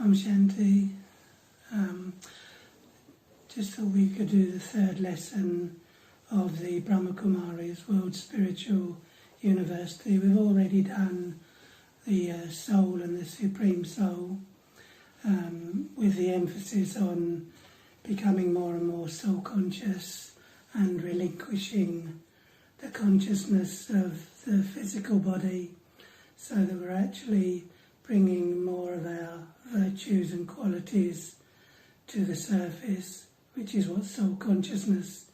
Om Shanti. Just thought we could do the third lesson of the Brahma Kumaris World Spiritual University. We've already done the Soul and the Supreme Soul, with the emphasis on becoming more and more soul conscious and relinquishing the consciousness of the physical body, so that we're actually bringing more of our virtues and qualities to the surface, which is what soul consciousness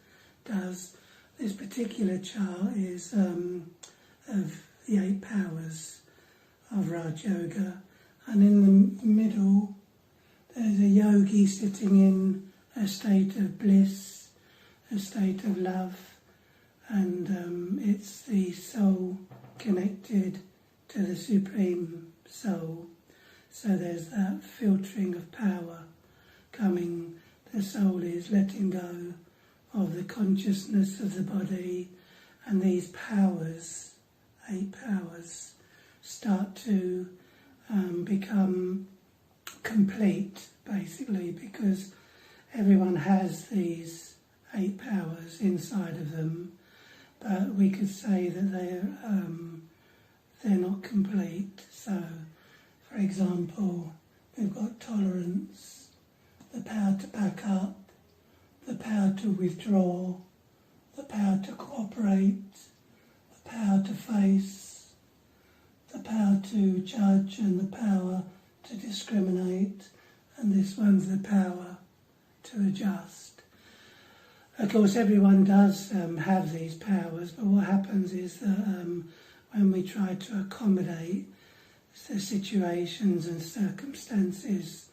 does. This particular chart is of the 8 powers of Raj Yoga, and in the middle there's a yogi sitting in a state of bliss, a state of love, and it's the soul connected to the Supreme Soul. So there's that filtering of power coming. The soul is letting go of the consciousness of the body, and these powers, 8 powers, start to become complete, basically, because everyone has these 8 powers inside of them, but we could say that they're not complete. So, for example, we've got tolerance, the power to back up, the power to withdraw, the power to cooperate, the power to face, the power to judge, and the power to discriminate, and this one's the power to adjust. Of course, everyone does have these powers, but what happens is that when we try to accommodate the situations and circumstances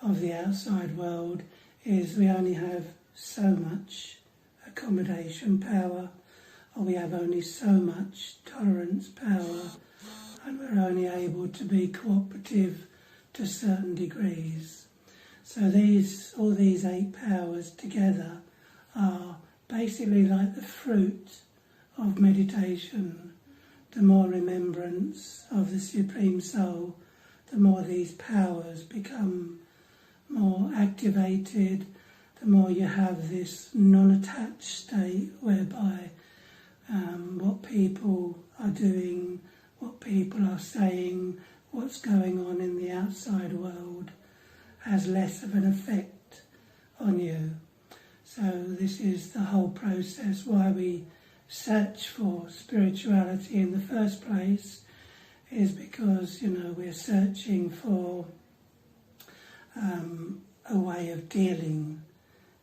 of the outside world, is we only have so much accommodation power, or we have only so much tolerance power, and we're only able to be cooperative to certain degrees. So all these 8 powers together are basically like the fruit of meditation. The more remembrance of the Supreme Soul, the more these powers become more activated, the more you have this non-attached state whereby what people are doing, what people are saying, what's going on in the outside world has less of an effect on you. So this is the whole process why we search for spirituality in the first place, is because, we're searching for a way of dealing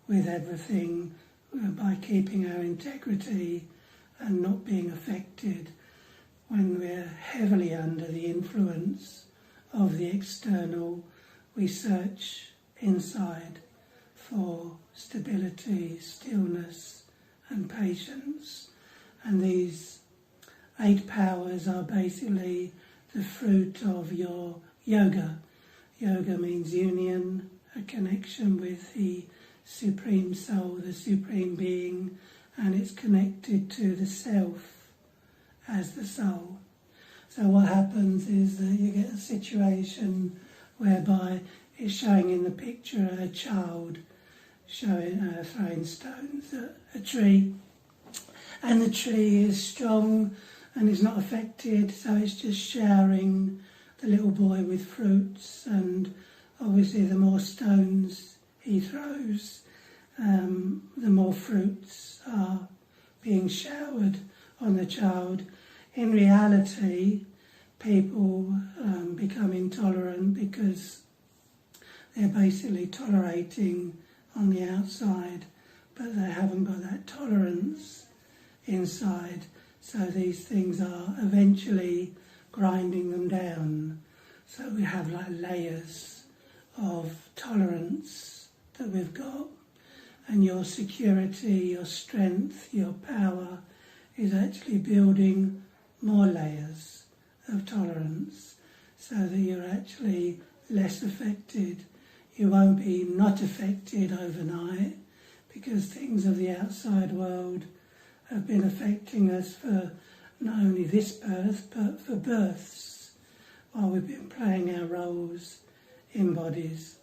with everything by keeping our integrity and not being affected when we're heavily under the influence of the external. We search inside for stability, stillness and patience. And these 8 powers are basically the fruit of your yoga. Yoga means union, a connection with the Supreme Soul, the Supreme Being, and it's connected to the Self as the Soul. So what happens is that you get a situation whereby it's showing in the picture a child throwing stones at a tree, and the tree is strong and is not affected, so it's just showering the little boy with fruits, and obviously the more stones he throws, the more fruits are being showered on the child. In reality, people become intolerant because they're basically tolerating on the outside, but they haven't got that tolerance inside. So these things are eventually grinding them down. So we have like layers of tolerance that we've got, and your security, your strength, your power is actually building more layers of tolerance, so that you're actually less affected. You won't be not affected overnight, because things of the outside world have been affecting us for not only this birth, but for births, while we've been playing our roles embodies.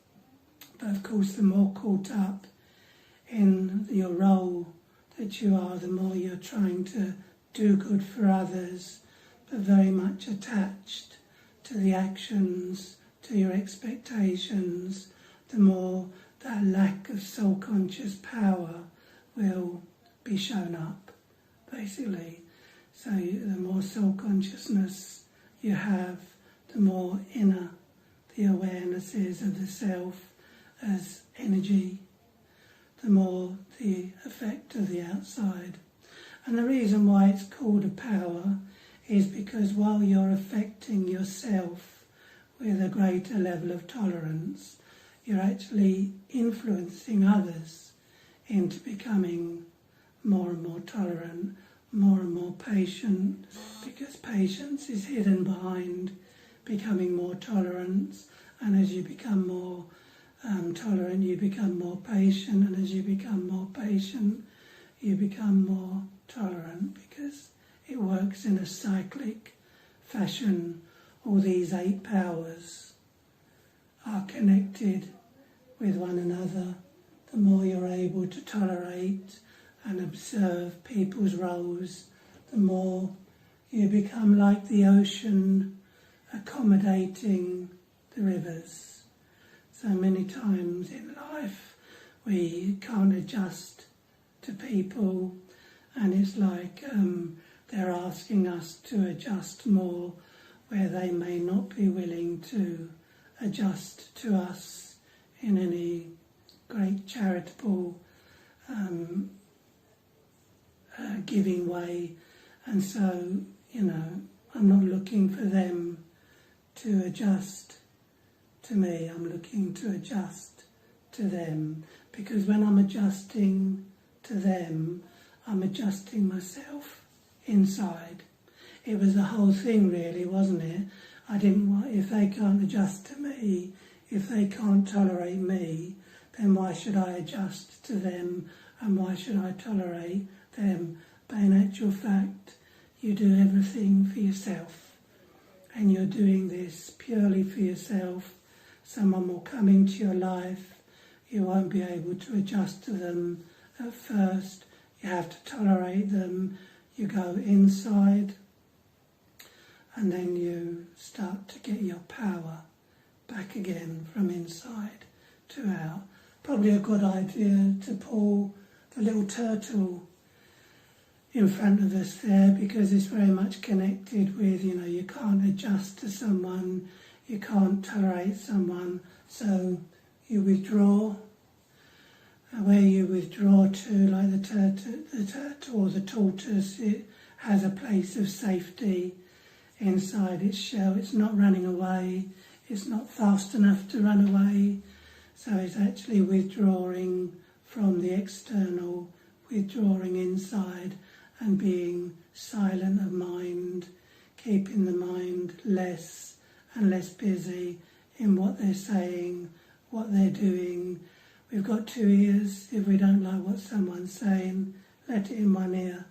But of course, the more caught up in your role that you are, the more you're trying to do good for others, but very much attached to the actions, to your expectations, the more that lack of soul-conscious power will be shown up, basically. So the more soul-consciousness you have, the more inner the awareness is of the self as energy, the more the effect of the outside. And the reason why it's called a power is because while you're affecting yourself with a greater level of tolerance, you're actually influencing others into becoming more and more tolerant, more and more patient, because patience is hidden behind becoming more tolerant, and as you become more tolerant, you become more patient, and as you become more patient, you become more tolerant, because it works in a cyclic fashion. All these 8 powers are connected with one another. The more you're able to tolerate and observe people's roles, the more you become like the ocean accommodating the rivers. So many times in life we can't adjust to people, and it's like they're asking us to adjust more where they may not be willing to adjust to us in any great charitable giving way. And so, I'm not looking for them to adjust to me, I'm looking to adjust to them, because when I'm adjusting to them, I'm adjusting myself inside. It was the whole thing really, wasn't it? I didn't want, if they can't adjust to me, if they can't tolerate me, then why should I adjust to them, and why should I tolerate them? But in actual fact, you do everything for yourself, and you're doing this purely for yourself. Someone will come into your life, you won't be able to adjust to them at first, you have to tolerate them, you go inside, and then you start to get your power back again from inside to out. Probably a good idea to pull the little turtle in front of us there, because it's very much connected with, you can't adjust to someone, you can't tolerate someone, so you withdraw. Where you withdraw to, like the turtle or the tortoise, it has a place of safety inside its shell. It's not running away, it's not fast enough to run away, so it's actually withdrawing from the external, withdrawing inside and being silent of mind, keeping the mind less and less busy in what they're saying, what they're doing. We've got 2 ears. If we don't like what someone's saying, let it in one ear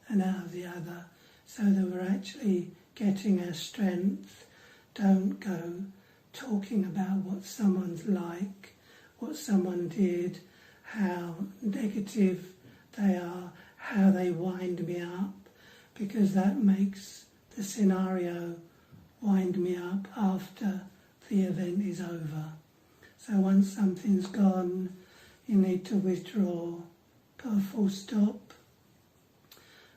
and out of the other, so that we're actually getting our strength. Don't go talking about what someone's like, what someone did, how negative they are, how they wind me up, because that makes the scenario wind me up after the event is over. So once something's gone, you need to withdraw, put a full stop,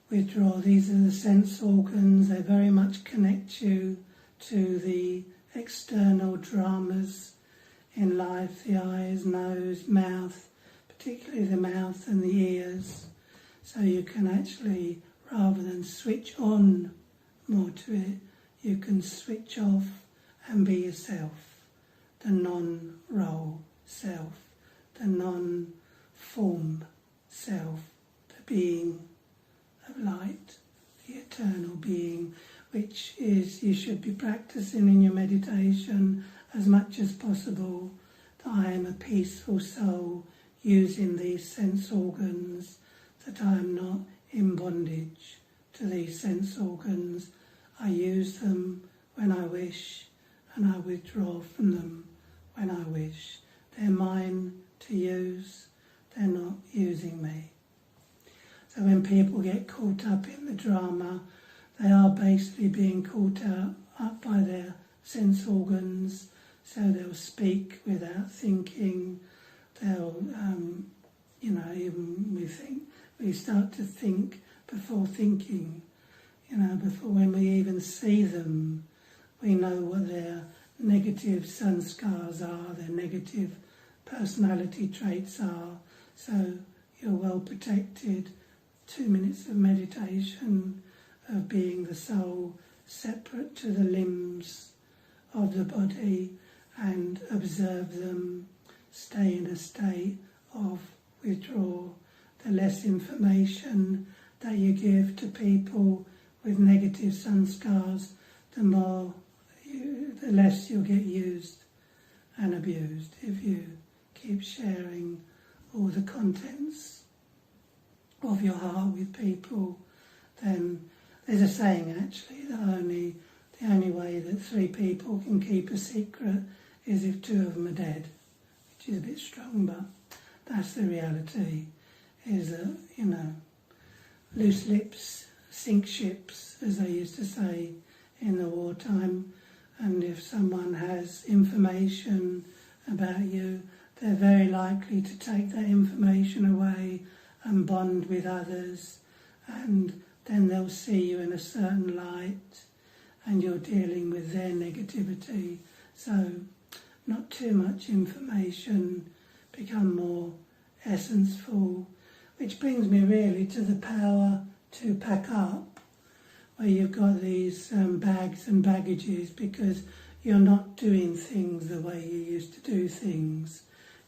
withdraw. These are the sense organs. They very much connect you to the external dramas in life, the eyes, nose, mouth, particularly the mouth and the ears. So you can actually, rather than switch on more to it, you can switch off and be yourself, the non-role self, the non-form self, the being of light, the eternal being, which is, you should be practicing in your meditation as much as possible, that I am a peaceful soul using these sense organs, that I am not in bondage to these sense organs. I use them when I wish, and I withdraw from them when I wish. They're mine to use, they're not using me. So when people get caught up in the drama, they are basically being caught up by their sense organs, so they'll speak without thinking, they'll, even we start to think before thinking, before when we even see them, we know what their negative sanskars are, their negative personality traits are, so you're well protected. 2 minutes of meditation, of being the soul separate to the limbs of the body, and observe them, stay in a state of withdrawal. The less information that you give to people with negative sanskars, the less you'll get used and abused. If you keep sharing all the contents of your heart with people, then there's a saying actually that the only way that 3 people can keep a secret is if 2 of them are dead, which is a bit strong, but that's the reality, is that, loose lips sink ships, as they used to say in the wartime, and if someone has information about you, they're very likely to take that information away and bond with others, and then they'll see you in a certain light, and you're dealing with their negativity. So not too much information, become more essenceful, which brings me really to the power to pack up, where you've got these bags and baggages, because you're not doing things the way you used to do things.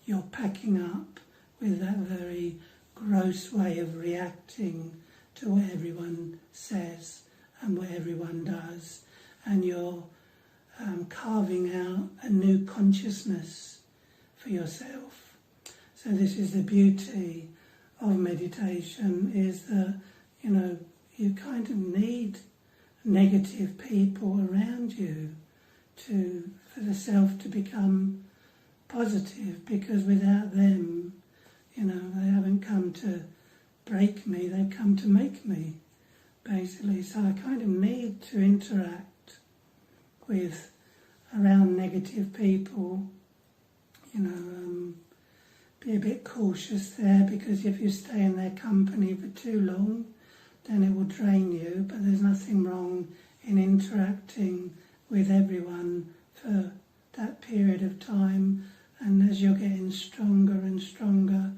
You're packing up with that very gross way of reacting to what everyone says and what everyone does, and you're carving out a new consciousness for yourself. So this is the beauty of meditation, is that, you kind of need negative people around you for the self to become positive, because without them, they haven't come to break me, they've come to make me, basically. So I kind of need to interact with around negative people, be a bit cautious there, because if you stay in their company for too long, then it will drain you. But there's nothing wrong in interacting with everyone for that period of time, and as you're getting stronger and stronger,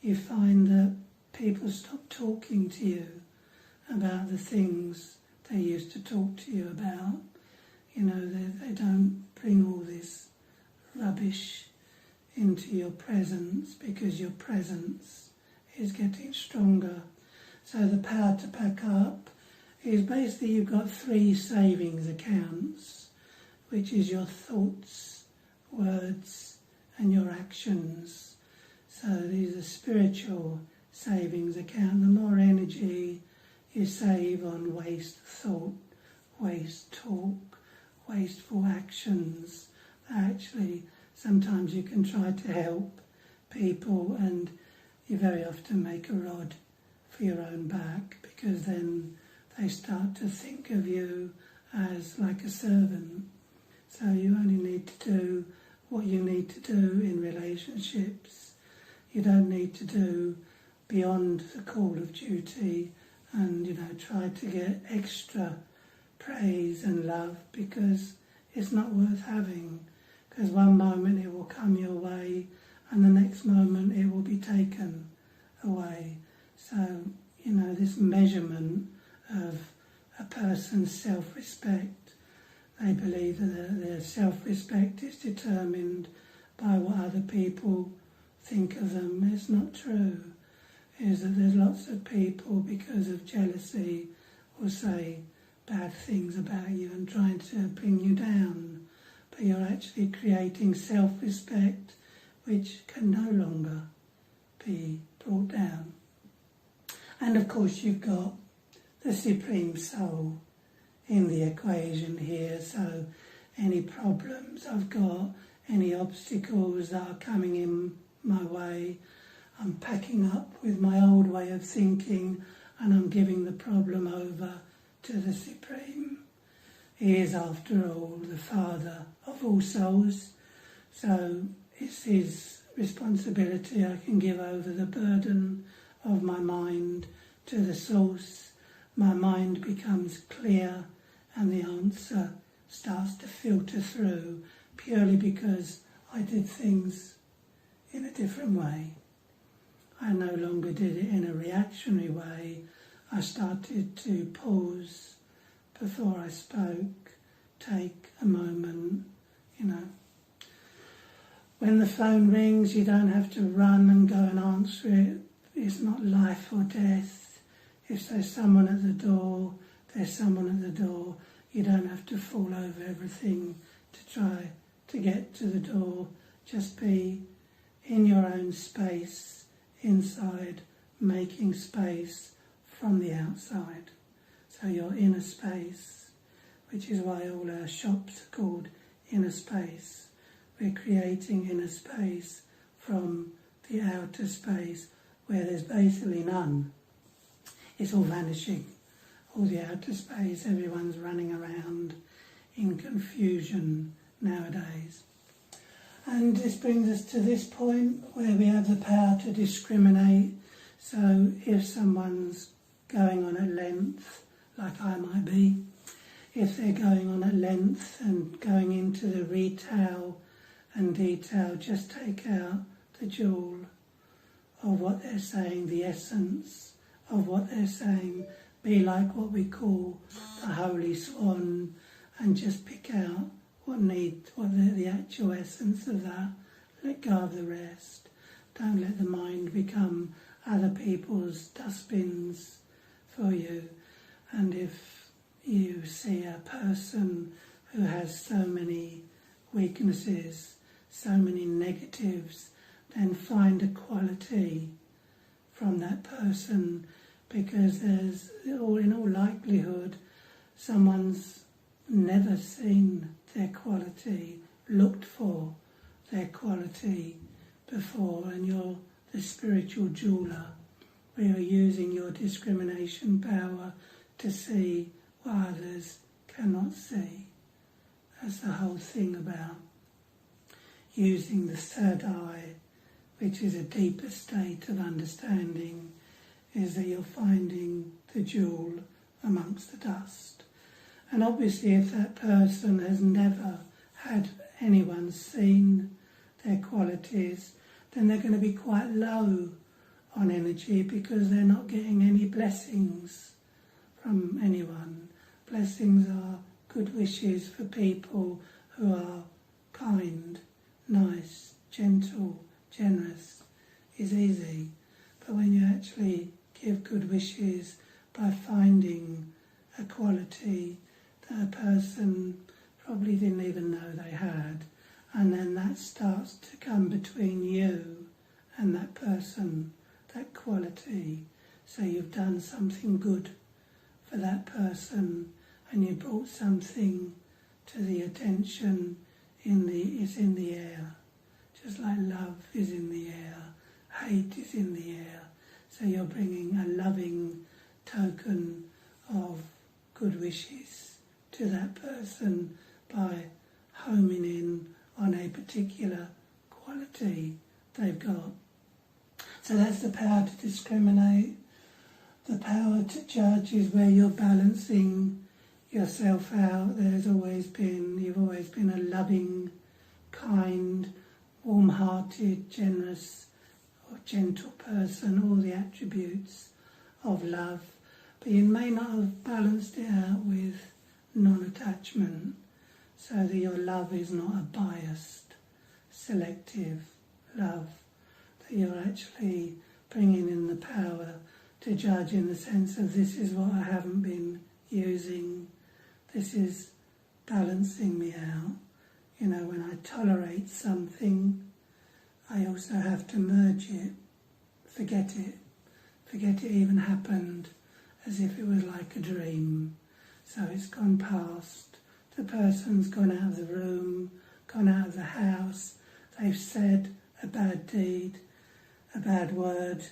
you find that people stop talking to you about the things they used to talk to you about. They don't bring all this rubbish into your presence, because your presence is getting stronger. So the power to pack up is basically, you've got 3 savings accounts, which is your thoughts, words and your actions. So these are spiritual savings account. The more energy you save on waste thought, waste talk, wasteful actions, actually sometimes you can try to help people, and you very often make a rod for your own back, because then they start to think of you as like a servant. So you only need to do what you need to do in relationships. You don't need to do beyond the call of duty and, try to get extra praise and love, because it's not worth having. Because one moment it will come your way and the next moment it will be taken away. So, this measurement of a person's self-respect, they believe that their self-respect is determined by what other people think of them. It's not true. Is that there's lots of people, because of jealousy, will say bad things about you and trying to bring you down. But you're actually creating self-respect, which can no longer be brought down. And of course you've got the Supreme Soul in the equation here, so any problems I've got any obstacles that are coming in my way. I'm packing up with my old way of thinking and I'm giving the problem over to the Supreme. He is, after all, the Father of all souls, so it's his responsibility. I can give over the burden of my mind to the source. My mind becomes clear and the answer starts to filter through purely because I did things in a different way. I no longer did it in a reactionary way. I started to pause before I spoke, take a moment, When the phone rings, you don't have to run and go and answer it. It's not life or death. If there's someone at the door, there's someone at the door. You don't have to fall over everything to try to get to the door. Just be in your own space, inside, making space from the outside. So your inner space, which is why all our shops are called inner space. We're creating inner space from the outer space where there's basically none. It's all vanishing. All the outer space, everyone's running around in confusion nowadays. And this brings us to this point where we have the power to discriminate. So if someone's going on at length, like I might be, if they're going on at length and going into the retail and detail, just take out the jewel of what they're saying, the essence of what they're saying. Be like what we call the holy swan and just pick out the actual essence of that. Let go of the rest. Don't let the mind become other people's dustbins for you. And if you see a person who has so many weaknesses, so many negatives, then find a quality from that person, because there's, in all likelihood, someone's never seen their quality, looked for their quality before, and you're the spiritual jeweler, where you're using your discrimination power to see what others cannot see. That's the whole thing about using the third eye, which is a deeper state of understanding, is that you're finding the jewel amongst the dust. And obviously if that person has never had anyone seen their qualities, then they're going to be quite low on energy because they're not getting any blessings from anyone. Blessings are good wishes for people who are kind, nice, gentle, generous, is easy. But when you actually give good wishes by finding a quality that a person probably didn't even know they had, and then that starts to come between you and that person, that quality. So you've done something good for that person and you brought something to the attention is in the air. Just like love is in the air, hate is in the air. So you're bringing a loving token of good wishes to that person by homing in on a particular quality they've got. So that's the power to discriminate. The power to judge is where you're balancing yourself out. You've always been a loving, kind, warm-hearted, generous or gentle person, all the attributes of love. But you may not have balanced it out with non-attachment, so that your love is not a biased, selective love, that you're actually bringing in the power to judge in the sense of this is what I haven't been using, this is balancing me out. When I tolerate something, I also have to merge it, forget it even happened, as if it was like a dream. So it's gone past, the person's gone out of the room, gone out of the house, they've said a bad deed, a bad word,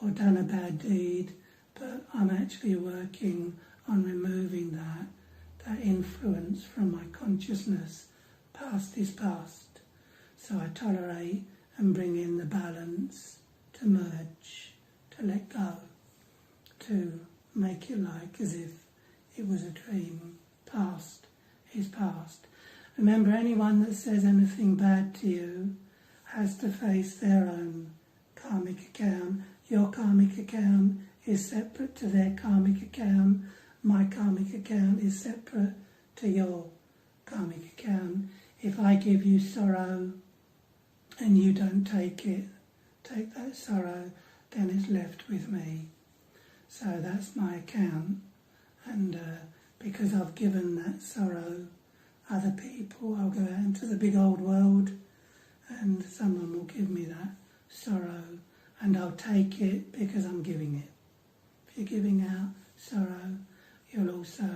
or done a bad deed, but I'm actually working on removing that influence from my consciousness. Past is past. So I tolerate and bring in the balance to merge, to let go, to make it like as if it was a dream. Past is past. Remember, anyone that says anything bad to you has to face their own karmic account. Your karmic account is separate to their karmic account. My karmic account is separate to your karmic account. If I give you sorrow and you don't take that sorrow, then it's left with me. So that's my account. And because I've given that sorrow, other people, I'll go out into the big old world and someone will give me that sorrow and I'll take it because I'm giving it. If you're giving out sorrow, you'll also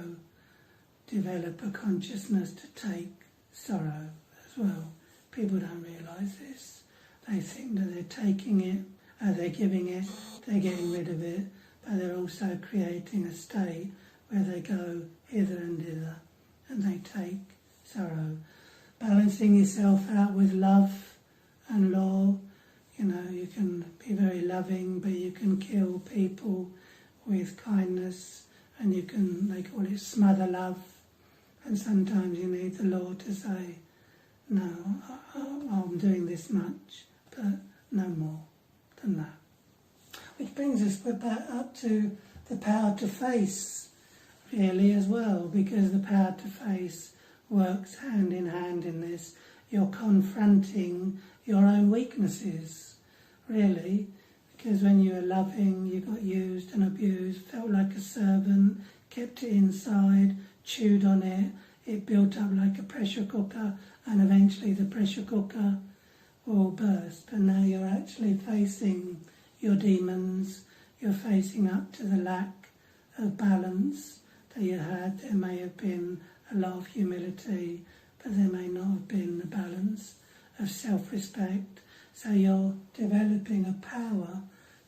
develop a consciousness to take sorrow as well. People don't realise this. They think that they're taking it, they're giving it, they're getting rid of it, but they're also creating a state where they go hither and thither and they take sorrow. Balancing yourself out with love and law. You know, you can be very loving, but you can kill people with kindness, and you can, they call it smother love, and sometimes you need the law to say, no, I'm doing this much, but no more than that. Which brings us back up to the power to face, really, as well, because the power to face works hand in hand in this. You're confronting your own weaknesses, really, because when you were loving, you got used and abused, felt like a servant, kept it inside, chewed on it, it built up like a pressure cooker, and eventually the pressure cooker will burst. But now you're actually facing your demons, you're facing up to the lack of balance that you had. There may have been a lot of humility, but there may not have been the balance of self-respect. So you're developing a power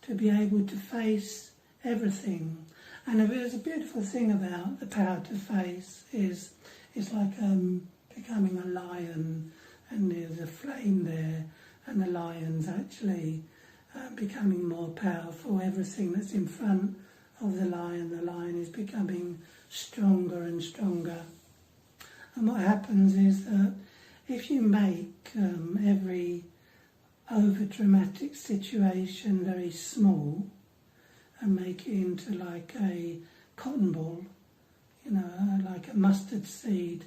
to be able to face everything. And there's a beautiful thing about the power to face is it's like becoming a lion, and there's a flame there, and the lion's actually becoming more powerful. Everything that's in front of the lion is becoming stronger and stronger. And what happens is that if you make every over-dramatic situation very small and make it into like a cotton ball, you know, like a mustard seed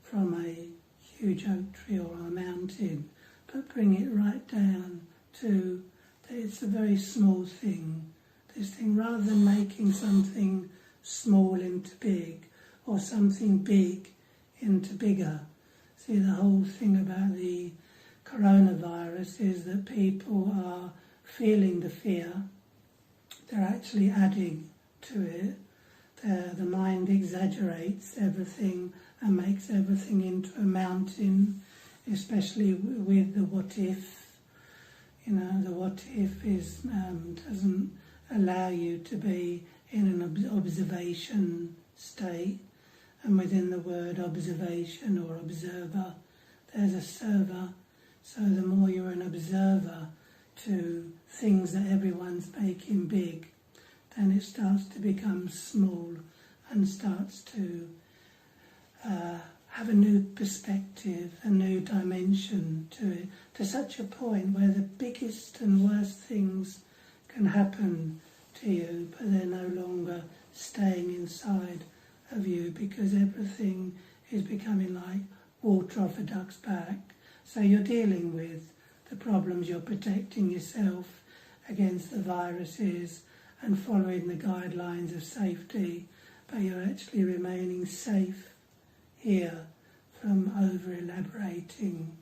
from a huge oak tree or a mountain, but bring it right down to, it's a very small thing. This thing, rather than making something small into big or something big into bigger. See, the whole thing about the coronavirus is that people are feeling the fear. They're actually adding to it. The mind exaggerates everything and makes everything into a mountain, especially with the what if. You know, the what if is doesn't allow you to be in an observation state. And within the word observation or observer, there's a server. So the more you're an observer to things that everyone's making big, then it starts to become small and starts to have a new perspective, a new dimension to it, to such a point where the biggest and worst things can happen to you, but they're no longer staying inside of you, because everything is becoming like water off a duck's back. So you're dealing with the problems, you're protecting yourself against the viruses and following the guidelines of safety, but you're actually remaining safe here from over-elaborating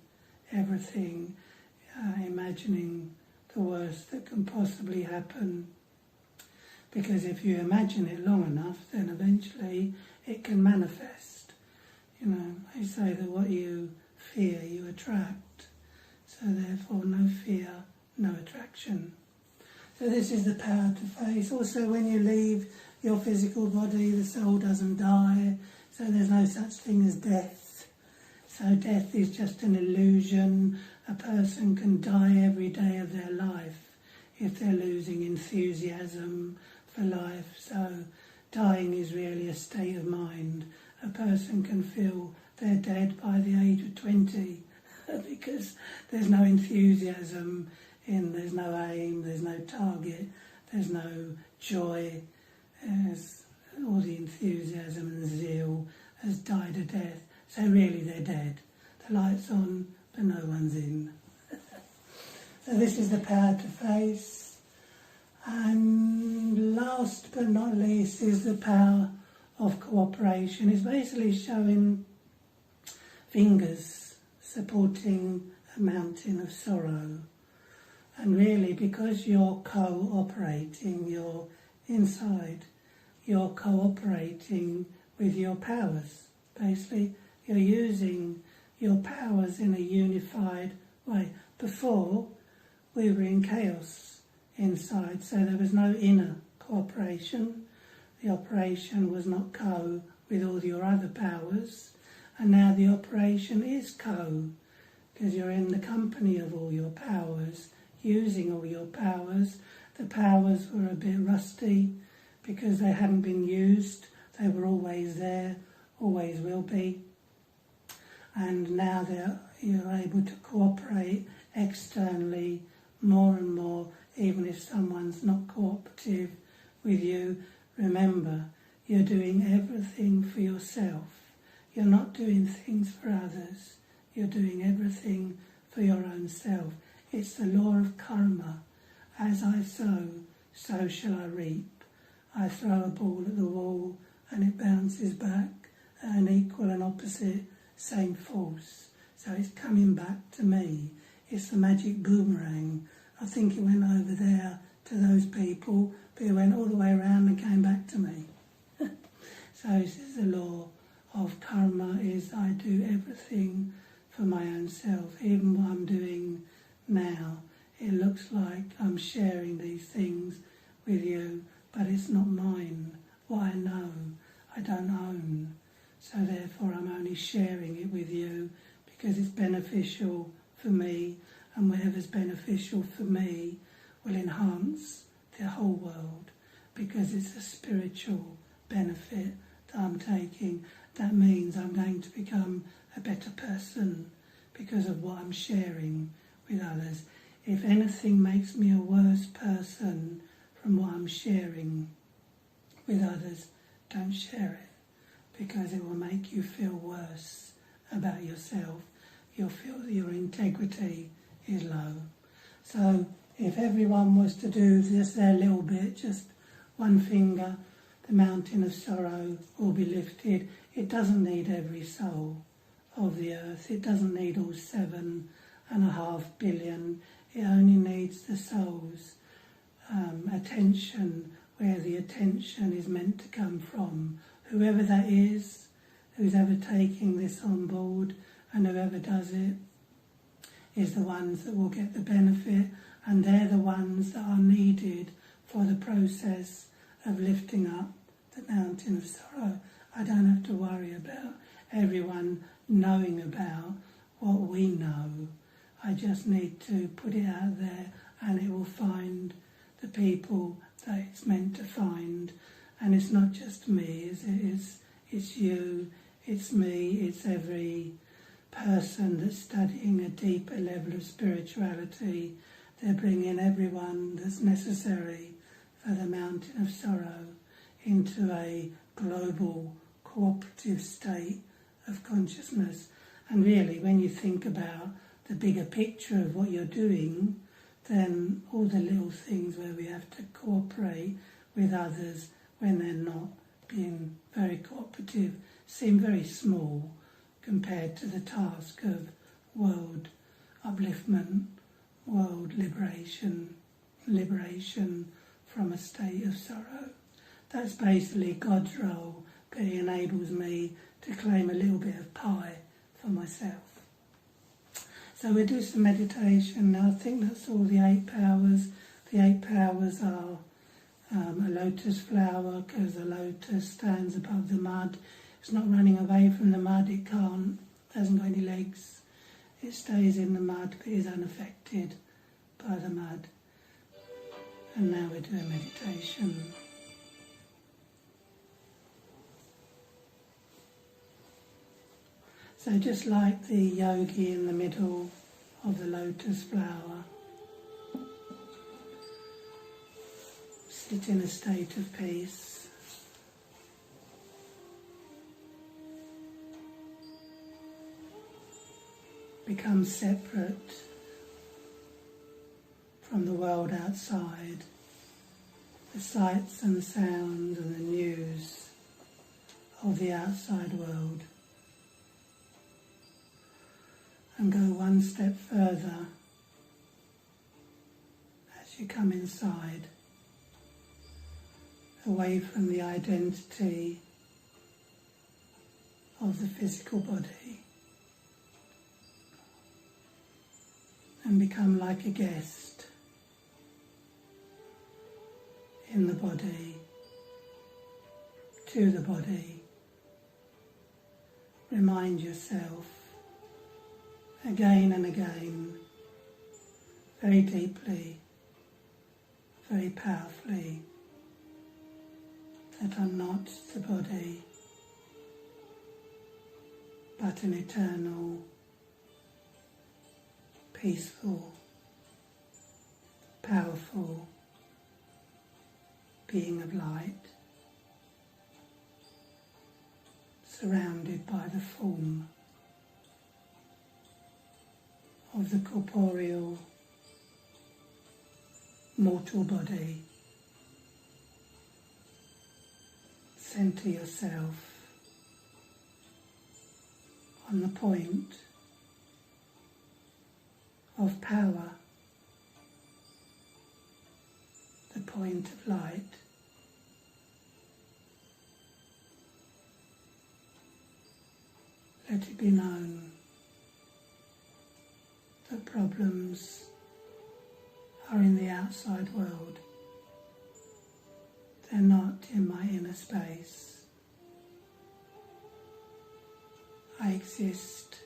everything, imagining the worst that can possibly happen. Because if you imagine it long enough, then eventually it can manifest. You know, they say that what you fear, you attract. So therefore, no fear, no attraction. So this is the power to face. Also, when you leave your physical body, the soul doesn't die, so there's no such thing as death. So death is just an illusion. A person can die every day of their life if they're losing enthusiasm for life. So dying is really a state of mind. A person can feel they're dead by the age of 20 because there's no enthusiasm there's no aim, there's no target, there's no joy, all the enthusiasm and zeal has died a death. So really they're dead. The light's on, but no one's in. So this is the power to face. And last but not least is the power of cooperation. It's basically showing fingers supporting a mountain of sorrow. And really, because you're cooperating, you're inside, you're cooperating with your powers. Basically, you're using your powers in a unified way. Before, we were in chaos inside, so there was no inner cooperation. The operation was not co with all your other powers, and now the operation is co, because you're in the company of all your powers, using all your powers. The powers were a bit rusty because they hadn't been used. They were always there, always will be. And now you're able to cooperate externally more and more, even if someone's not cooperative with you. Remember, you're doing everything for yourself. You're not doing things for others. You're doing everything for your own self. It's the law of karma. As I sow, so shall I reap. I throw a ball at the wall and it bounces back at an equal and opposite same force. So it's coming back to me. It's the magic boomerang. I think it went over there to those people, but it went all the way around and came back to me. So this is the law of karma, is I do everything for my own self. Even what I'm doing now, it looks like I'm sharing these things with you, but it's not mine. What I know, I don't own. So therefore I'm only sharing it with you because it's beneficial for me, and whatever's beneficial for me will enhance the whole world, because it's a spiritual benefit that I'm taking. That means I'm going to become a better person because of what I'm sharing with others. If anything makes me a worse person from what I'm sharing with others, don't share it, because it will make you feel worse about yourself. You'll feel that your integrity is low. So if everyone was to do just their little bit, just one finger, the mountain of sorrow will be lifted. It doesn't need every soul of the earth. It doesn't need all 7.5 billion. It only needs the soul's attention, where the attention is meant to come from. Whoever that is, who's ever taking this on board, and whoever does it, is the ones that will get the benefit, and they're the ones that are needed for the process of lifting up the mountain of sorrow. I don't have to worry about everyone knowing about what we know. I just need to put it out there, and it will find the people that it's meant to find. And it's not just me, it's you, it's me, it's every person that's studying a deeper level of spirituality. They're bringing everyone that's necessary for the mountain of sorrow into a global cooperative state of consciousness. And really, when you think about the bigger picture of what you're doing, then all the little things where we have to cooperate with others when they're not being very cooperative seem very small compared to the task of world upliftment, world liberation from a state of sorrow. That's basically God's role, but it enables me to claim a little bit of pie for myself. So we do some meditation. Now I think that's all the 8 powers. The 8 powers are a lotus flower, because the lotus stands above the mud. It's not running away from the mud, it hasn't got any legs. It stays in the mud but is unaffected by the mud. And now we're doing meditation. So just like the yogi in the middle of the lotus flower, sit in a state of peace. Become separate from the world outside, the sights and the sounds and the news of the outside world. And go one step further as you come inside, away from the identity of the physical body, and become like a guest in the body, to the body. Remind yourself again and again, very deeply, very powerfully, that I'm not the body, but an eternal, peaceful, powerful being of light, surrounded by the form of the corporeal, mortal body. Center yourself on the point of power, the point of light. Let it be known that problems are in the outside world. They're not in my inner space. I exist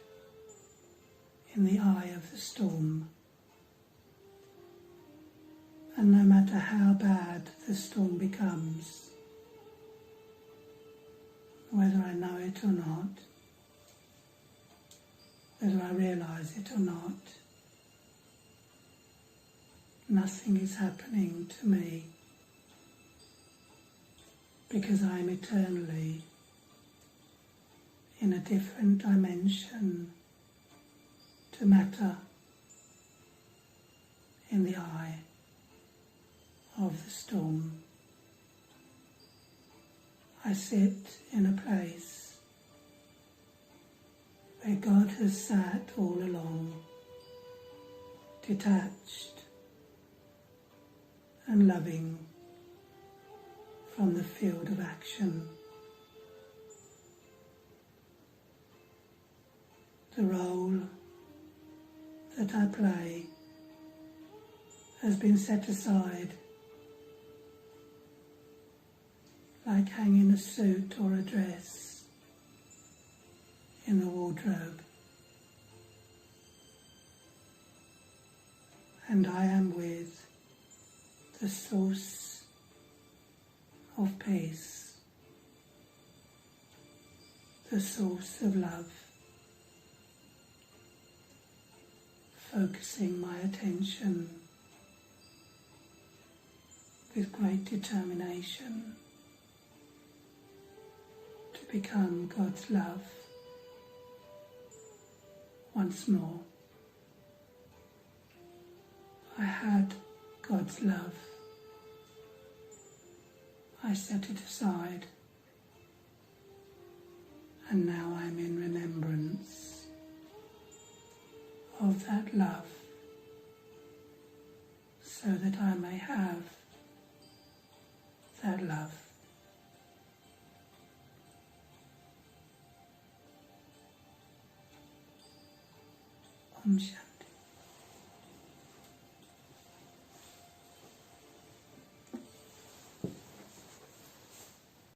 in the eye of the storm. And no matter how bad the storm becomes, whether I know it or not, whether I realise it or not, nothing is happening to me, because I am eternally in a different dimension to matter, in the eye of the storm. I sit in a place where God has sat all along, detached and loving from the field of action. The role that I play has been set aside, like hanging a suit or a dress in the wardrobe. And I am with the source of peace, the source of love, focusing my attention with great determination to become God's love once more. I had God's love. I set it aside, and now I'm in remembrance of that love, so that I may have that love. Om Shanti.